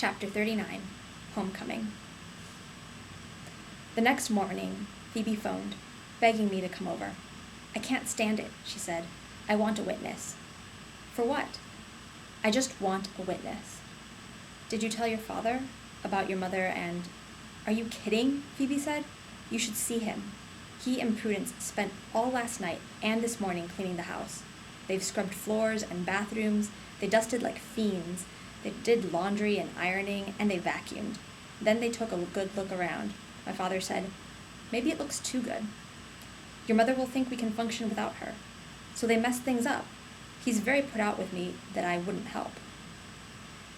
Chapter 39, Homecoming. The next morning, Phoebe phoned, begging me to come over. "I can't stand it," she said. "I want a witness." "For what?" "I just want a witness." "Did you tell your father about your mother and—" "Are you kidding?" Phoebe said. "You should see him. He and Prudence spent all last night and this morning cleaning the house. They've scrubbed floors and bathrooms, they dusted like fiends, they did laundry and ironing, and they vacuumed. Then they took a good look around. My father said, 'Maybe it looks too good. Your mother will think we can function without her.' So they messed things up. He's very put out with me that I wouldn't help."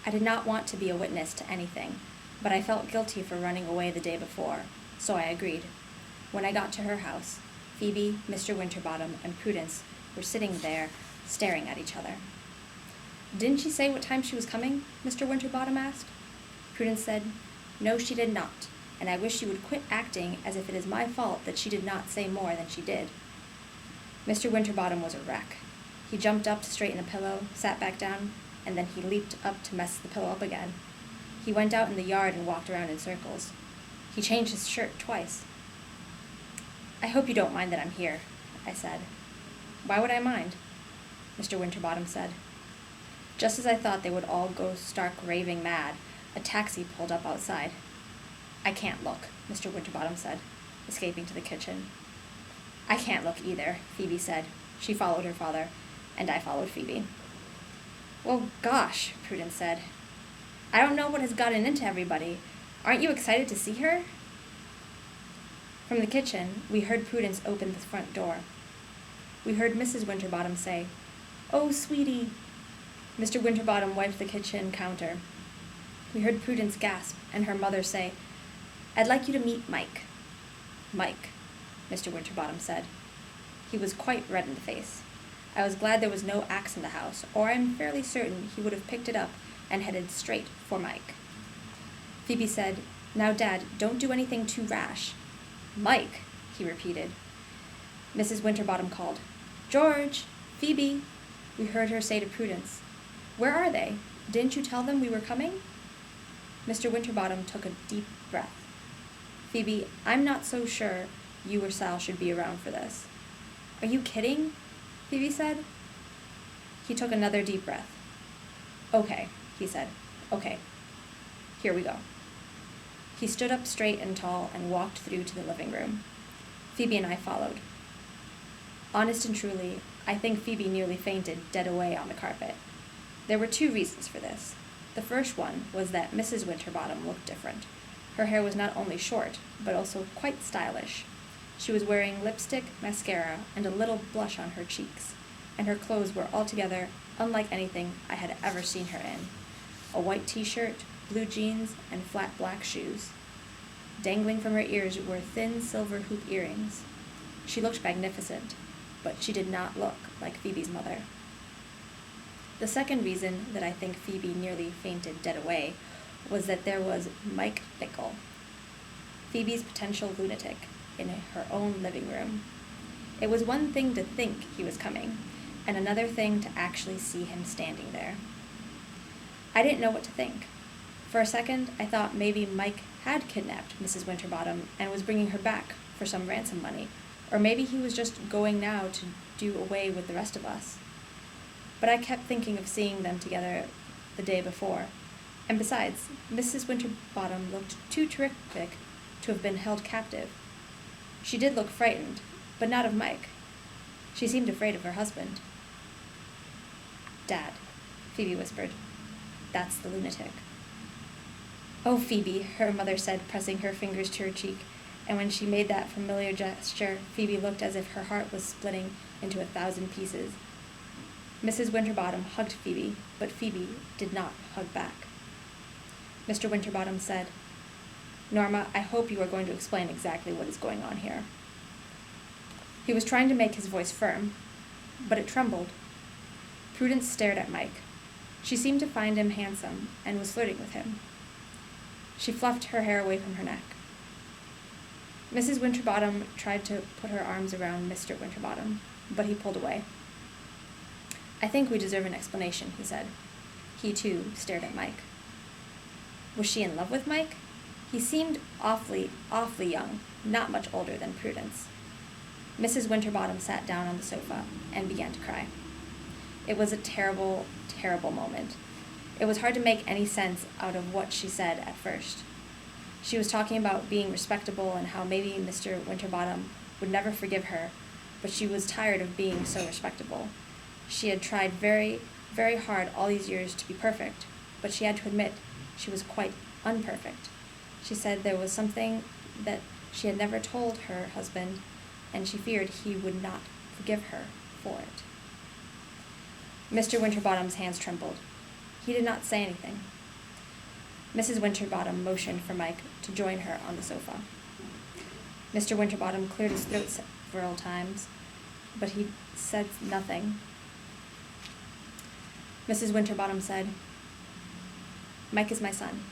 I did not want to be a witness to anything, but I felt guilty for running away the day before, so I agreed. When I got to her house, Phoebe, Mr. Winterbottom, and Prudence were sitting there, staring at each other. "Didn't she say what time she was coming?" Mr. Winterbottom asked. Prudence said, "No, she did not, and I wish you would quit acting as if it is my fault that she did not say more than she did." Mr. Winterbottom was a wreck. He jumped up to straighten a pillow, sat back down, and then he leaped up to mess the pillow up again. He went out in the yard and walked around in circles. He changed his shirt twice. "I hope you don't mind that I'm here," I said. "Why would I mind?" Mr. Winterbottom said. Just as I thought they would all go stark raving mad, a taxi pulled up outside. "I can't look," Mr. Winterbottom said, escaping to the kitchen. "I can't look either," Phoebe said. She followed her father, and I followed Phoebe. "Well, gosh," Prudence said. "I don't know what has gotten into everybody. Aren't you excited to see her?" From the kitchen, we heard Prudence open the front door. We heard Mrs. Winterbottom say, "Oh, sweetie." Mr. Winterbottom wiped the kitchen counter. We heard Prudence gasp, and her mother say, "I'd like you to meet Mike." "Mike," Mr. Winterbottom said. He was quite red in the face. I was glad there was no axe in the house, or I'm fairly certain he would have picked it up and headed straight for Mike. Phoebe said, "Now, Dad, don't do anything too rash." "Mike," he repeated. Mrs. Winterbottom called, "George! Phoebe!" We heard her say to Prudence, "Where are they? Didn't you tell them we were coming?" Mr. Winterbottom took a deep breath. "Phoebe, I'm not so sure you or Sal should be around for this." "Are you kidding?" Phoebe said. He took another deep breath. "Okay," he said. "Okay. Here we go." He stood up straight and tall and walked through to the living room. Phoebe and I followed. Honest and truly, I think Phoebe nearly fainted dead away on the carpet. There were two reasons for this. The first one was that Mrs. Winterbottom looked different. Her hair was not only short, but also quite stylish. She was wearing lipstick, mascara, and a little blush on her cheeks, and her clothes were altogether unlike anything I had ever seen her in. A white t-shirt, blue jeans, and flat black shoes. Dangling from her ears were thin silver hoop earrings. She looked magnificent, but she did not look like Phoebe's mother. The second reason that I think Phoebe nearly fainted dead away was that there was Mike Bickle, Phoebe's potential lunatic, in her own living room. It was one thing to think he was coming, and another thing to actually see him standing there. I didn't know what to think. For a second, I thought maybe Mike had kidnapped Mrs. Winterbottom and was bringing her back for some ransom money, or maybe he was just going now to do away with the rest of us. But I kept thinking of seeing them together the day before, and besides, Mrs. Winterbottom looked too terrific to have been held captive. She did look frightened, but not of Mike. She seemed afraid of her husband. "Dad," Phoebe whispered. "That's the lunatic." "Oh, Phoebe," her mother said, pressing her fingers to her cheek, and when she made that familiar gesture, Phoebe looked as if her heart was splitting into 1,000 pieces. Mrs. Winterbottom hugged Phoebe, but Phoebe did not hug back. Mr. Winterbottom said, "Norma, I hope you are going to explain exactly what is going on here." He was trying to make his voice firm, but it trembled. Prudence stared at Mike. She seemed to find him handsome and was flirting with him. She fluffed her hair away from her neck. Mrs. Winterbottom tried to put her arms around Mr. Winterbottom, but he pulled away. "I think we deserve an explanation," he said. He, too, stared at Mike. Was she in love with Mike? He seemed awfully young, not much older than Prudence. Mrs. Winterbottom sat down on the sofa and began to cry. It was a terrible, terrible moment. It was hard to make any sense out of what she said at first. She was talking about being respectable and how maybe Mr. Winterbottom would never forgive her, but she was tired of being so respectable. She had tried very, very hard all these years to be perfect, but she had to admit she was quite unperfect. She said there was something that she had never told her husband, and she feared he would not forgive her for it. Mr. Winterbottom's hands trembled. He did not say anything. Mrs. Winterbottom motioned for Mike to join her on the sofa. Mr. Winterbottom cleared his throat several times, but he said nothing. Mrs. Winterbottom said, "Mike is my son."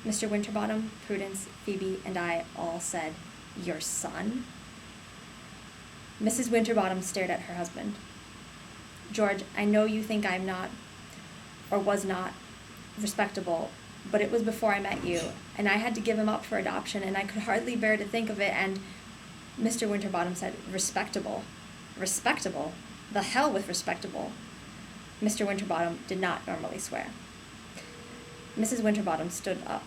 Mr. Winterbottom, Prudence, Phoebe, and I all said, "Your son?" Mrs. Winterbottom stared at her husband. "George, I know you think I'm not, or was not, respectable, but it was before I met you, and I had to give him up for adoption, and I could hardly bear to think of it, and..." Mr. Winterbottom said, "Respectable? Respectable? The hell with respectable." Mr. Winterbottom did not normally swear. Mrs. Winterbottom stood up.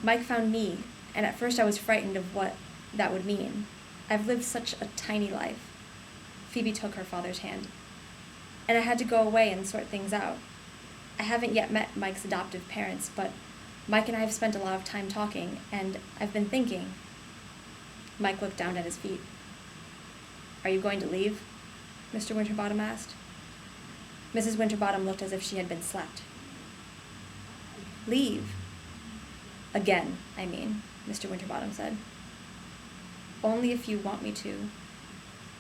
"Mike found me, and at first I was frightened of what that would mean. I've lived such a tiny life." Phoebe took her father's hand. "And I had to go away and sort things out. I haven't yet met Mike's adoptive parents, but Mike and I have spent a lot of time talking, and I've been thinking..." Mike looked down at his feet. "Are you going to leave?" Mr. Winterbottom asked. Mrs. Winterbottom looked as if she had been slapped. "Leave? Again, I mean," Mr. Winterbottom said. "Only if you want me to.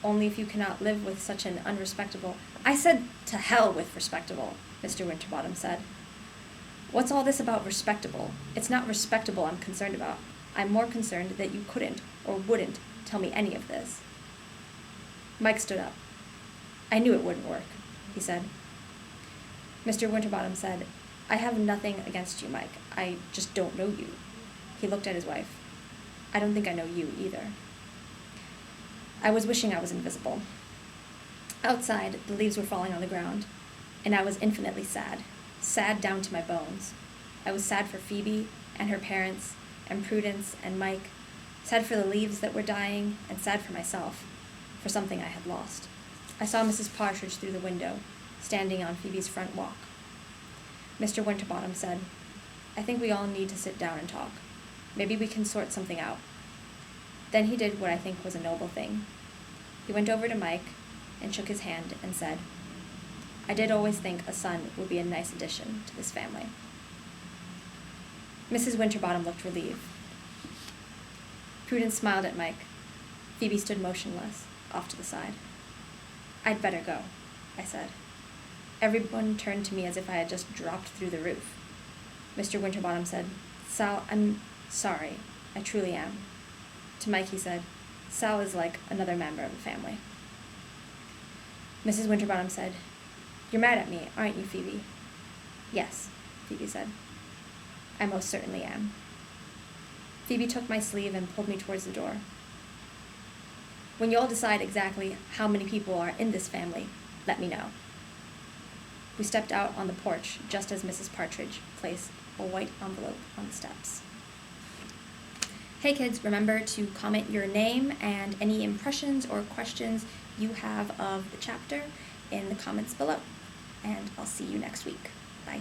Only if you cannot live with such an unrespectable..." "I said to hell with respectable," Mr. Winterbottom said. "What's all this about respectable? It's not respectable I'm concerned about. I'm more concerned that you couldn't or wouldn't tell me any of this." Mike stood up. "I knew it wouldn't work," he said. Mr. Winterbottom said, "I have nothing against you, Mike. I just don't know you." He looked at his wife. "I don't think I know you either." I was wishing I was invisible. Outside, the leaves were falling on the ground, and I was infinitely sad, sad down to my bones. I was sad for Phoebe and her parents and Prudence and Mike, sad for the leaves that were dying, and sad for myself, for something I had lost. I saw Mrs. Partridge through the window, standing on Phoebe's front walk. Mr. Winterbottom said, "I think we all need to sit down and talk. Maybe we can sort something out." Then he did what I think was a noble thing. He went over to Mike and shook his hand and said, "I did always think a son would be a nice addition to this family." Mrs. Winterbottom looked relieved. Prudence smiled at Mike. Phoebe stood motionless, off to the side. "I'd better go," I said. Everyone turned to me as if I had just dropped through the roof. Mr. Winterbottom said, "Sal, I'm sorry. I truly am." To Mike he said, "Sal is like another member of the family." Mrs. Winterbottom said, "You're mad at me, aren't you, Phoebe?" "Yes," Phoebe said. "I most certainly am." Phoebe took my sleeve and pulled me towards the door. "When you all decide exactly how many people are in this family, let me know." We stepped out on the porch just as Mrs. Partridge placed a white envelope on the steps. Hey kids, remember to comment your name and any impressions or questions you have of the chapter in the comments below. And I'll see you next week. Bye.